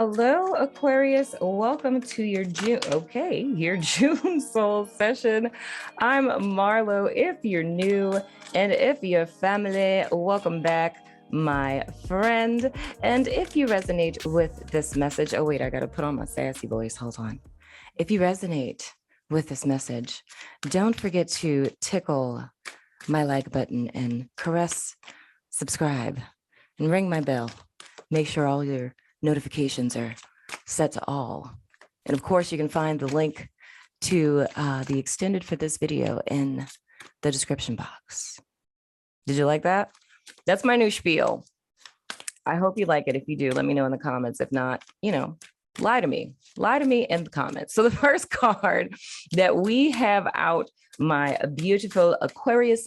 Hello, Aquarius. Welcome to your June soul session. I'm Marlo. If you're new and if you're family, welcome back, my friend. And if you resonate with this message, oh wait, I got to put on my sassy voice. Hold on. If you resonate with this message, don't forget to tickle my like button and caress, subscribe, and ring my bell. Make sure all your notifications are set to all. And of course, you can find the link to the extended for this video in the description box. Did you like that? That's my new spiel. I hope you like it. If you do, let me know in the comments. If not, lie to me. Lie to me in the comments. So the first card that we have out, my beautiful Aquarius,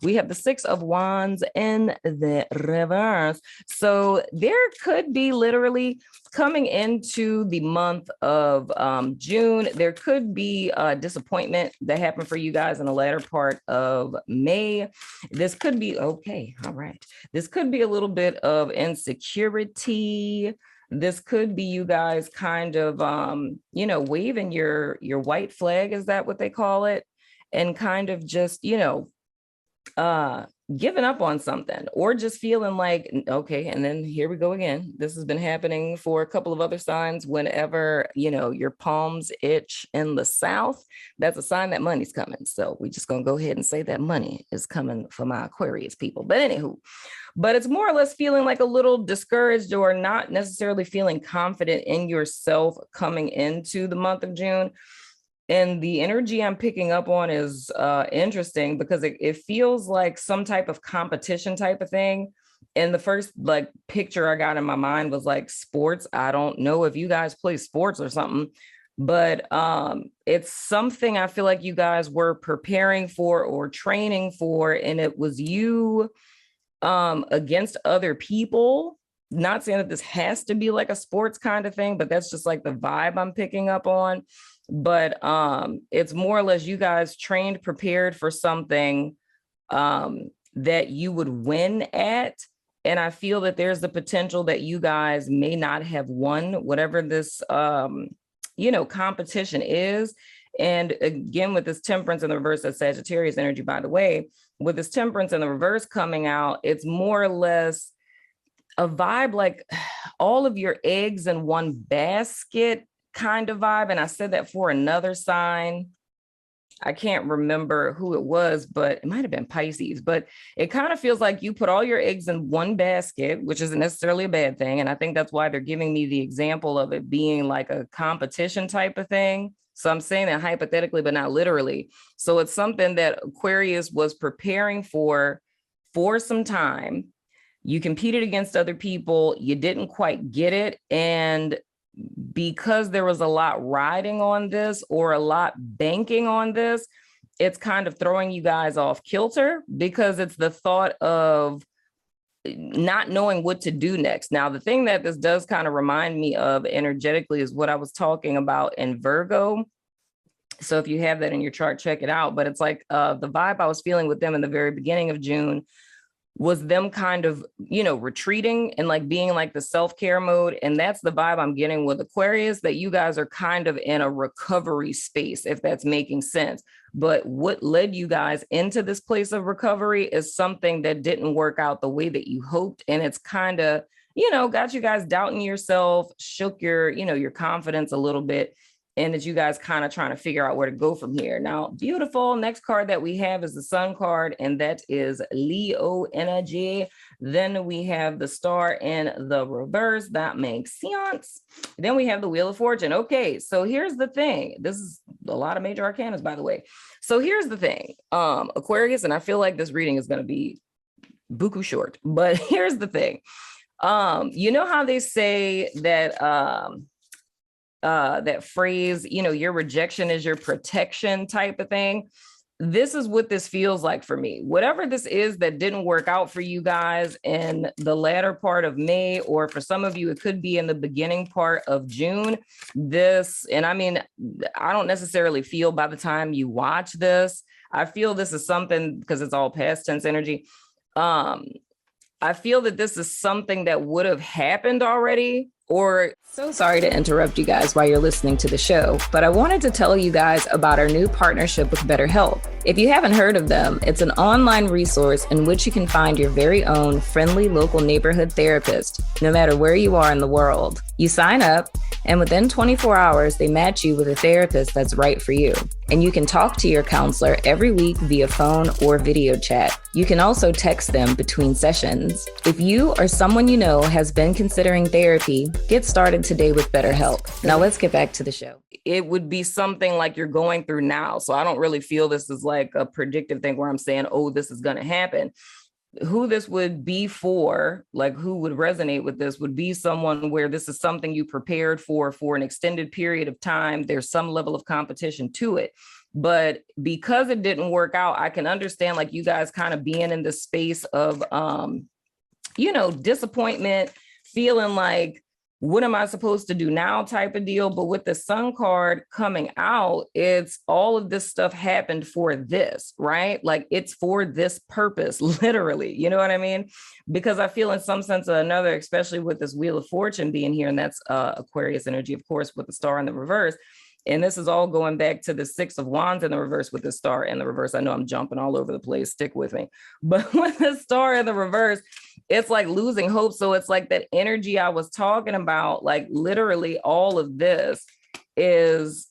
we have the Six of Wands in the reverse. So there could be literally coming into the month of June, there could be a disappointment that happened for you guys in the latter part of May. This could be, okay, all right. This could be a little bit of insecurity. This could be you guys kind of, waving your white flag, is that what they call it? And kind of just, giving up on something, or just feeling like, okay, and then here we go again. This has been happening for a couple of other signs. Whenever, your palms itch in the south, that's a sign that money's coming. So we just gonna go ahead and say that money is coming for my Aquarius people. But anywho, but it's more or less feeling like a little discouraged or not necessarily feeling confident in yourself coming into the month of June. And the energy I'm picking up on is interesting because it feels like some type of competition type of thing. And the first picture I got in my mind was like sports. I don't know if you guys play sports or something, but it's something I feel like you guys were preparing for or training for. And it was you against other people. Not saying that this has to be like a sports kind of thing, but that's just like the vibe I'm picking up on. But it's more or less you guys trained, prepared for something that you would win at. And I feel that there's the potential that you guys may not have won whatever this, competition is. And again, with this temperance in the reverse, that's Sagittarius energy, by the way, with this temperance in the reverse coming out, it's more or less a vibe like all of your eggs in one basket kind of vibe. And I said that for another sign. I can't remember who it was, but it might have been Pisces, but it kind of feels like you put all your eggs in one basket, which isn't necessarily a bad thing. And I think that's why they're giving me the example of it being like a competition type of thing. So I'm saying that hypothetically, but not literally. So it's something that Aquarius was preparing for some time. You competed against other people. You didn't quite get it. And because there was a lot riding on this or a lot banking on this, it's kind of throwing you guys off kilter because it's the thought of not knowing what to do next. Now, the thing that this does kind of remind me of energetically is what I was talking about in Virgo. So if you have that in your chart, check it out. But it's like the vibe I was feeling with them in the very beginning of June was them kind of, retreating and like being like the self-care mode. And that's the vibe I'm getting with Aquarius, that you guys are kind of in a recovery space, if that's making sense. But what led you guys into this place of recovery is something that didn't work out the way that you hoped. And it's kind of, got you guys doubting yourself, shook your confidence a little bit. And that you guys kind of trying to figure out where to go from here. Now, beautiful. Next card that we have is the Sun card, and that is Leo energy. Then we have the Star in the reverse. That makes sense. Then we have the Wheel of Fortune. Okay, so here's the thing. This is a lot of major arcanas, by the way. So here's the thing, Aquarius, and I feel like this reading is going to be buku short, but here's the thing. You know how they say that that phrase, your rejection is your protection type of thing. This is what this feels like for me. Whatever this is that didn't work out for you guys in the latter part of May, or for some of you, it could be in the beginning part of June. And I mean, I don't necessarily feel by the time you watch this, I feel this is something, because it's all past tense energy. I feel that this is something that would have happened already, or so sorry to interrupt you guys while you're listening to the show, but I wanted to tell you guys about our new partnership with BetterHelp. If you haven't heard of them, it's an online resource in which you can find your very own friendly local neighborhood therapist, no matter where you are in the world. You sign up, and within 24 hours, they match you with a therapist that's right for you. And you can talk to your counselor every week via phone or video chat. You can also text them between sessions. If you or someone you know has been considering therapy, get started today with BetterHelp. Now let's get back to the show. It would be something like you're going through now. So I don't really feel this is like a predictive thing where I'm saying, oh, this is going to happen. Who this would be for, like who would resonate with this, would be someone where this is something you prepared for an extended period of time. There's some level of competition to it. But because it didn't work out, I can understand like you guys kind of being in the space of, disappointment, feeling like, what am I supposed to do now type of deal? But with the Sun card coming out, it's all of this stuff happened for this, right? Like it's for this purpose, literally, you know what I mean? Because I feel in some sense or another, especially with this Wheel of Fortune being here, and that's Aquarius energy, of course, with the star in the reverse. And this is all going back to the Six of Wands in the reverse with the star in the reverse. I know I'm jumping all over the place. Stick with me. But with the star in the reverse, it's like losing hope. So it's like that energy I was talking about, like literally all of this is,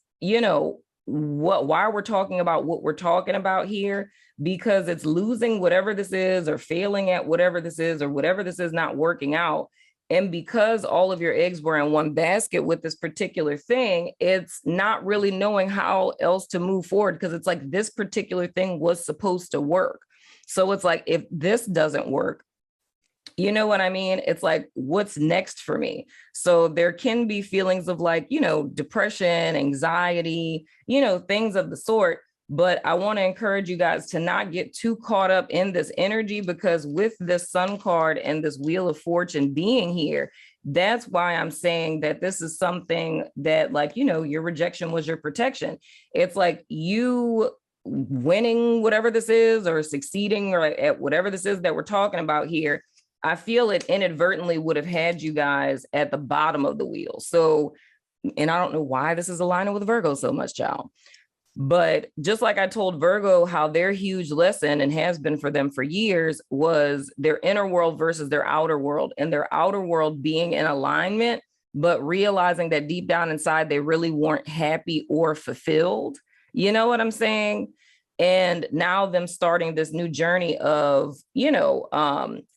why we're talking about what we're talking about here, because it's losing whatever this is or failing at whatever this is or whatever this is not working out. And because all of your eggs were in one basket with this particular thing, it's not really knowing how else to move forward, because it's like this particular thing was supposed to work. So it's like, if this doesn't work, you know what I mean? It's like, what's next for me? So there can be feelings of like, depression, anxiety, things of the sort. But I want to encourage you guys to not get too caught up in this energy, because with this Sun card and this Wheel of Fortune being here, that's why I'm saying that this is something that, like, your rejection was your protection. It's like you winning whatever this is, or succeeding, or at whatever this is that we're talking about here. I feel it inadvertently would have had you guys at the bottom of the wheel. So, and I don't know why this is aligning with Virgo so much, y'all. But just like I told Virgo, how their huge lesson, and has been for them for years, was their inner world versus their outer world, and their outer world being in alignment, but realizing that deep down inside, they really weren't happy or fulfilled. You know what I'm saying? And now them starting this new journey of,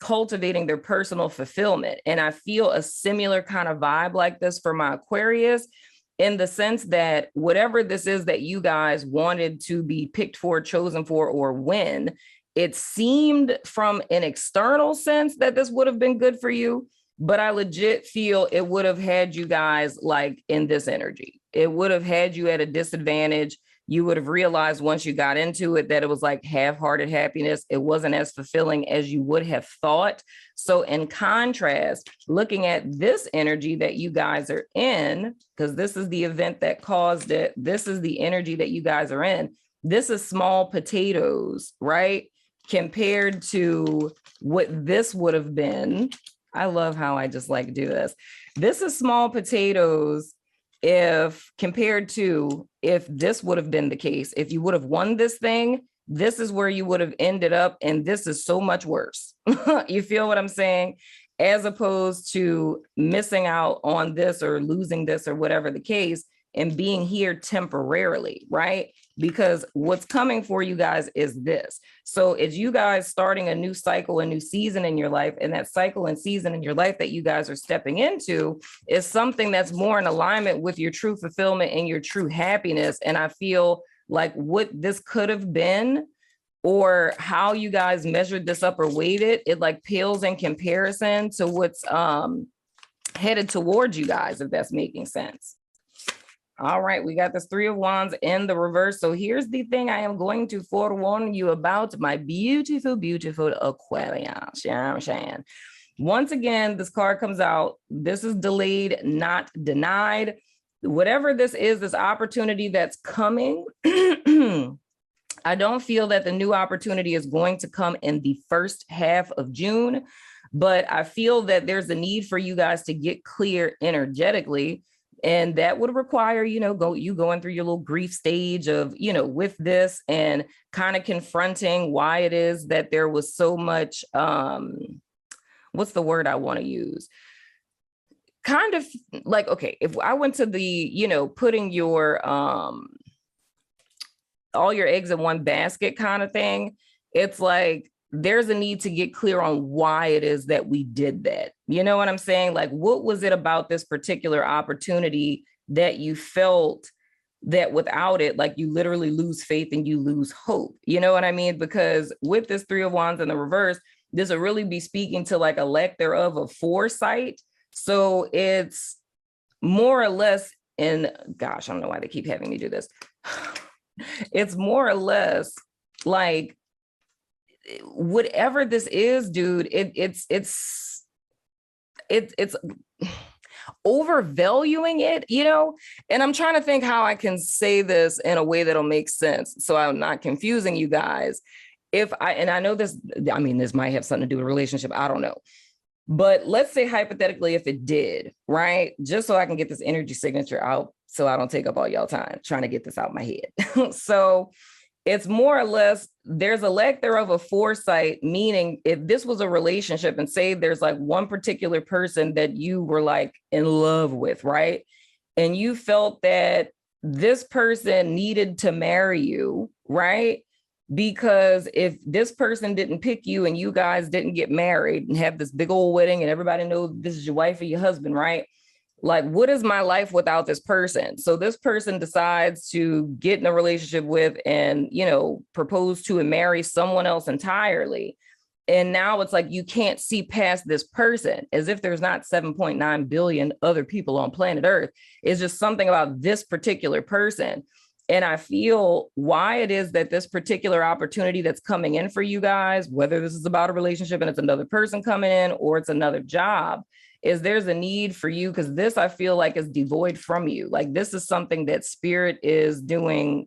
cultivating their personal fulfillment. And I feel a similar kind of vibe like this for my Aquarius, in the sense that whatever this is that you guys wanted to be picked for, chosen for, or win, it seemed from an external sense that this would have been good for you. But I legit feel it would have had you guys like in this energy. It would have had you at a disadvantage. You would have realized once you got into it that it was like half-hearted happiness. It wasn't as fulfilling as you would have thought. So in contrast, looking at this energy that you guys are in, because this is the event that caused it, this is the energy that you guys are in. This is small potatoes, right? Compared to what this would have been. I love how I just like do this. This is small potatoes if compared to if this would have been the case. If you would have won this thing, this is where you would have ended up. And this is so much worse. You feel what I'm saying? As opposed to missing out on this or losing this or whatever the case, and being here temporarily, right? Because what's coming for you guys is this. So it's you guys starting a new cycle, a new season in your life. And that cycle and season in your life that you guys are stepping into is something that's more in alignment with your true fulfillment and your true happiness. And I feel like what this could have been, or how you guys measured this up or weighed it, it like pales in comparison to what's headed towards you guys, if that's making sense. All right, we got this Three of Wands in the reverse. So here's the thing I am going to forewarn you about, my beautiful, beautiful Aquarius. You know what I'm saying? Once again, this card comes out. This is delayed, not denied. Whatever this is, this opportunity that's coming, I don't feel that the new opportunity is going to come in the first half of June. But I feel that there's a need for you guys to get clear energetically. And that would require, going through your little grief stage of, with this and kind of confronting why it is that there was so much, what's the word I want to use? Kind of like, okay, if I went to the, putting your, all your eggs in one basket kind of thing, it's like, there's a need to get clear on why it is that we did that. You know what I'm saying? Like, what was it about this particular opportunity that you felt that without it, like you literally lose faith and you lose hope? You know what I mean? Because with this Three of Wands in the reverse, this will really be speaking to like a lack thereof of foresight. So it's more or less gosh, I don't know why they keep having me do this. It's more or less like, whatever this is, dude, it's overvaluing it, and I'm trying to think how I can say this in a way that'll make sense so I'm not confusing you guys. I know this, I mean, this might have something to do with a relationship, I don't know, but let's say hypothetically if it did, right, just so I can get this energy signature out so I don't take up all y'all time trying to get this out my head. So it's more or less, there's a lack thereof of foresight, meaning if this was a relationship and say there's like one particular person that you were like in love with, right? And you felt that this person needed to marry you, right? Because if this person didn't pick you and you guys didn't get married and have this big old wedding and everybody knows this is your wife or your husband, right? Like, what is my life without this person? So this person decides to get in a relationship with and, propose to and marry someone else entirely. And now it's like, you can't see past this person, as if there's not 7.9 billion other people on planet Earth. It's just something about this particular person. And I feel why it is that this particular opportunity that's coming in for you guys, whether this is about a relationship and it's another person coming in or it's another job, is there's a need for you, because this I feel like is devoid from you. Like, this is something that spirit is doing,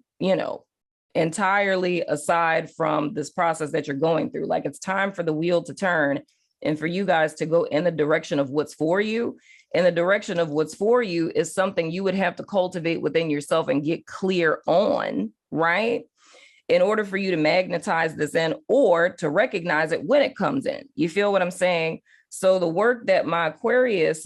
entirely aside from this process that you're going through. Like, it's time for the wheel to turn and for you guys to go in the direction of what's for you. And the direction of what's for you is something you would have to cultivate within yourself and get clear on, right? In order for you to magnetize this in or to recognize it when it comes in. You feel what I'm saying? So the work that my Aquarius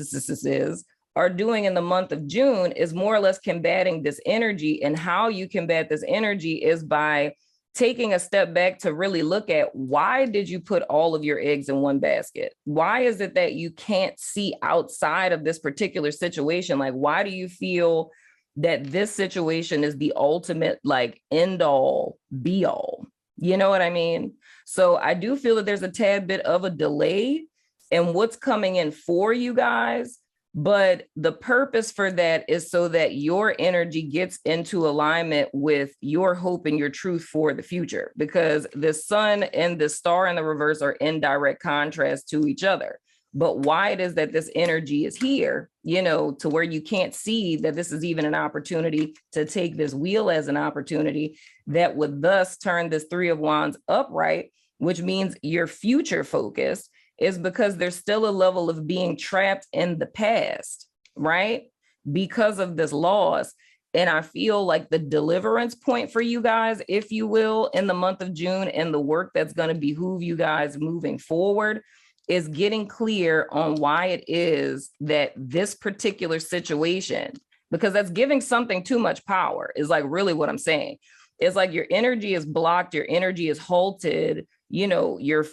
are doing in the month of June is more or less combating this energy. And how you combat this energy is by taking a step back to really look at, why did you put all of your eggs in one basket? Why is it that you can't see outside of this particular situation? Like, why do you feel that this situation is the ultimate, like, end all be all? You know what I mean? So I do feel that there's a tad bit of a delay in what's coming in for you guys. But the purpose for that is so that your energy gets into alignment with your hope and your truth for the future, because the sun and the star in the reverse are in direct contrast to each other. But why it is that this energy is here, to where you can't see that this is even an opportunity to take this wheel as an opportunity that would thus turn this Three of Wands upright, which means you're future focused, is because there's still a level of being trapped in the past, right? Because of this loss. And I feel like the deliverance point for you guys, if you will, in the month of June, and the work that's going to behoove you guys moving forward, is getting clear on why it is that this particular situation, because that's giving something too much power, is like really what I'm saying. It's like your energy is blocked, your energy is halted, your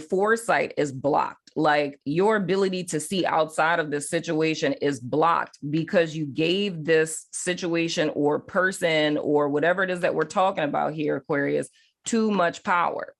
foresight is blocked. Like, your ability to see outside of this situation is blocked because you gave this situation or person or whatever it is that we're talking about here, Aquarius, too much power.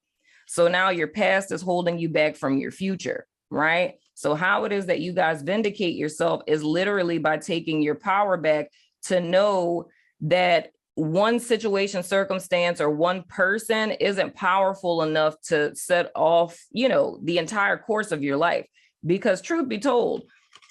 So now your past is holding you back from your future, right? So how it is that you guys vindicate yourself is literally by taking your power back to know that one situation, circumstance, or one person isn't powerful enough to set off, the entire course of your life. Because truth be told,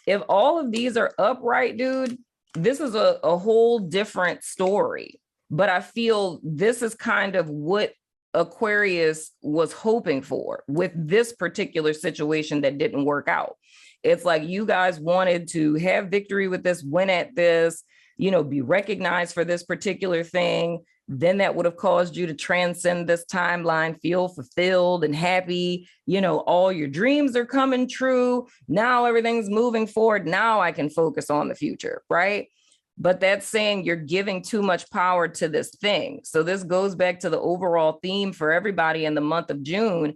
if all of these are upright, dude, this is a whole different story. But I feel this is kind of what Aquarius was hoping for with this particular situation that didn't work out. It's like you guys wanted to have victory with this, win at this, you know, be recognized for this particular thing. Then that would have caused you to transcend this timeline, feel fulfilled and happy. You know, all your dreams are coming true. Now everything's moving forward. Now I can focus on the future, right? But that's saying you're giving too much power to this thing. So this goes back to the overall theme for everybody in the month of June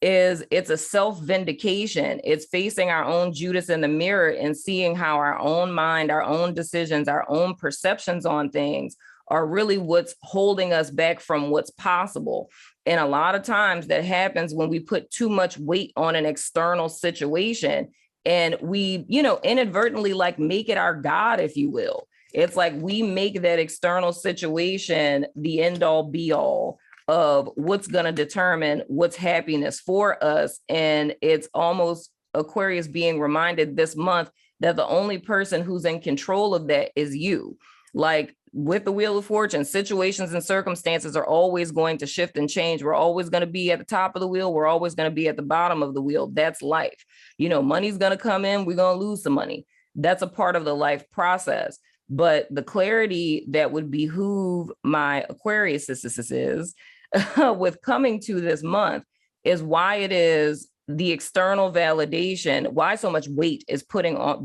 is it's a self-vindication. It's facing our own Judas in the mirror and seeing how our own mind, our own decisions, our own perceptions on things are really what's holding us back from what's possible. And a lot of times that happens when we put too much weight on an external situation and we, you know, inadvertently like make it our God, if you will. It's like we make that external situation the end all be all of what's going to determine what's happiness for us. And it's almost Aquarius being reminded this month that the only person who's in control of that is you. Like with the Wheel of Fortune, situations and circumstances are always going to shift and change. We're always going to be at the top of the wheel. We're always going to be at the bottom of the wheel. That's life. You know, money's going to come in. We're going to lose some money. That's a part of the life process. But the clarity that would behoove my Aquarius is with coming to this month is why it is the external validation, why so much weight is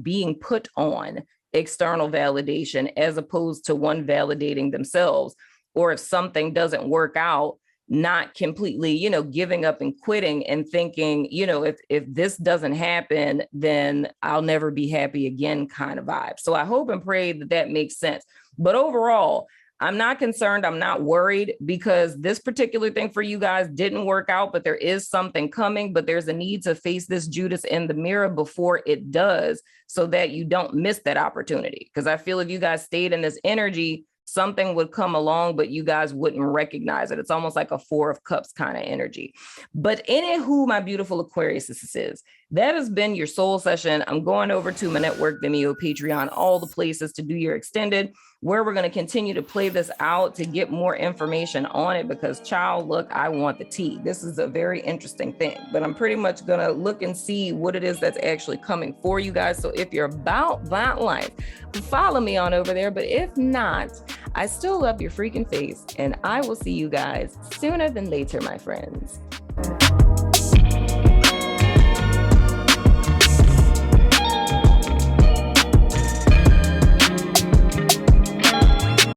being put on external validation as opposed to one validating themselves. Or if something doesn't work out, not completely, you know, giving up and quitting and thinking, you know, if this doesn't happen, then I'll never be happy again kind of vibe. So I hope and pray that that makes sense. But overall, I'm not concerned. I'm not worried because this particular thing for you guys didn't work out, but there is something coming, but there's a need to face this Judas in the mirror before it does so that you don't miss that opportunity. Because I feel if you guys stayed in this energy, something would come along, but you guys wouldn't recognize it. It's almost like a Four of Cups kind of energy. But anywho, my beautiful Aquarius, that has been your soul session. I'm going over to my network, VIMEO, Patreon, all the places to do your extended, where we're going to continue to play this out to get more information on it because, child, look, I want the tea. This is a very interesting thing, but I'm pretty much going to look and see what it is that's actually coming for you guys. So if you're about that life, follow me on over there. But if not, I still love your freaking face, and I will see you guys sooner than later, my friends.